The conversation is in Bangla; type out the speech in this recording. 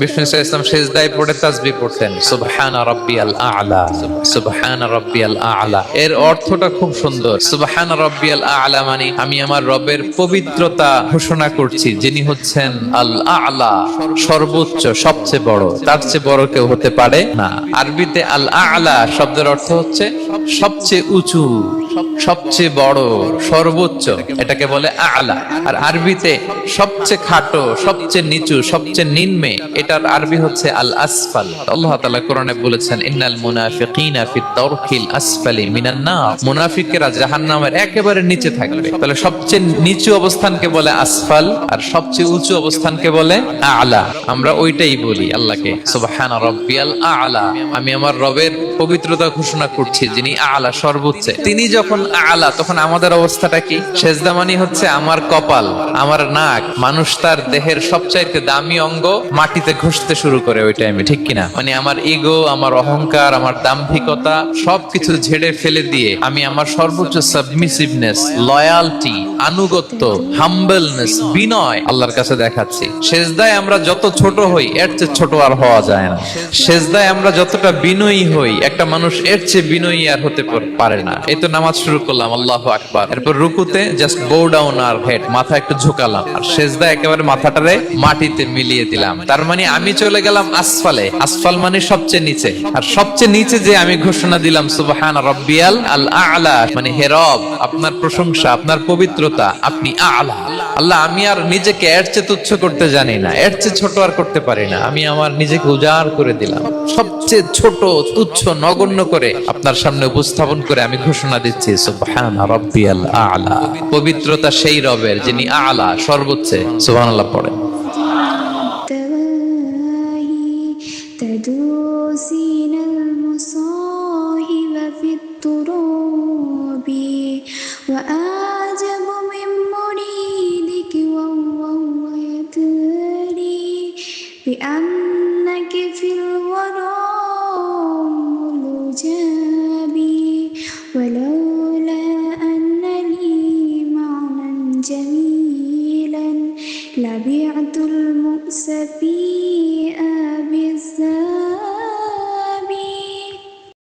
বিষ্ণু ইসলাম সেজদায় পড়ে তাসবিহ পড়তেন, সুবহান রাব্বিয়াল আ'লা, সুবহান রাব্বিয়াল আ'লা। এর অর্থটা খুব সুন্দর। সুবহান রাব্বিয়াল আ'লা মানে আমি আমার রবের পবিত্রতা ঘোষণা করছি, যিনি হচ্ছেন আল আ'লা, সর্বোচ্চ, সবচেয়ে বড়। তার চেয়ে বড় কেউ হতে পারে না। আরবিতে আল আ'লা শব্দের অর্থ হচ্ছে সবচেয়ে উঁচু, সবচেয়ে বড়, সর্বোচ্চ, এটাকে বলে আ'লা। আর আরবিতে সবচেয়ে খাটো, সবচেয়ে নিচু, সবচেয়ে নিম্নে, এটার আরবি হচ্ছে আল আসফাল। আল্লাহ তাআলা কোরআনে বলেছেন, ইন্নাল মুনাফিকিনা ফিদ দারকিল আসফালি মিনান নার, মুনাফিকরা জাহান্নামের একেবারে নিচে থাকবে। তাহলে সবচেয়ে নিচু অবস্থানকে বলে আসফাল, আর সবচেয়ে উঁচু অবস্থানকে বলে আ'লা। আমরা ওইটাই বলি আল্লাহকে, সুবহান রাব্বিয়াল আ'লা, আমি আমার রবের পবিত্রতা ঘোষণা করছি, যিনি আ'লা, সর্বোচ্চ। তিনি যখন আ'লা, তখন আমাদের অবস্থাটা কি? সেজদা মানে হচ্ছে আমার কপাল, আমার নাক। মানুষ তার দেহের সবচাইতে দামি অঙ্গ মাটিতে ঘষতে শুরু করে ওই টাইমে, ঠিক কিনা? মানে আমার ইগো, আমার অহংকার, আমার দাম্ভিকতা সবকিছু ঝেড়ে ফেলে দিয়ে আমি আমার সর্বোচ্চ সাবমিসিভনেস, লয়ালটি, আনুগত্য, হাম্বলনেস, বিনয় আল্লাহর কাছে দেখাচ্ছি। সেজদায় আমরা যত ছোট হই, এর চেয়ে ছোট আর হওয়া যায় না। সেজদায় আমরা যতটা বিনয়ী হই, একটা মানুষ এর চেয়ে বিনয়ী আর হতে পারে না। এই তো নামাজ শুরু করলাম, আল্লাহু আকবার, এরপর রুকুতে জাস্ট বো ডাউন আর হেড, মাথা একটু ঝুঁকালাম, আর সেজদায় একেবারে মাথাটারে মাটিতে মিলিয়ে দিলাম। তার মানে আমি চলে গেলাম আসফালে। আসফাল মানে সবচেয়ে নিচে, আর সবচেয়ে নিচে যে আমি ঘোষণা দিলাম সুবহান রাব্বিয়াল আল আ'লা, মানে হে রব, আপনার প্রশংসা, আপনার পবিত্রতা, আপনি আ'লা। আল্লাহ, আমি আর নিজেকে এর চেয়ে তুচ্ছ করতে জানি না, এর চেয়ে ছোট আর করতে পারি না। আমি আমার নিজেকে উজাড় করে দিলাম, সবচেয়ে ছোট, তুচ্ছ, নগণ্য করে আপনার সামনে উপস্থাপন করে আমি ঘোষণা দিচ্ছি সুবহান রাব্বিয়াল আ'লা। পবিত্রতা সেই রবের, যিনি আ'লা, সর্বোচ্চ। সুবহানাল্লাহ পড়েন। تدوسين المصاحب في التراب وأعجب من مريدك وهو يدري بأنك في الورى ملجابي ولولا أن لي معنى جميلا لبعت المؤسفين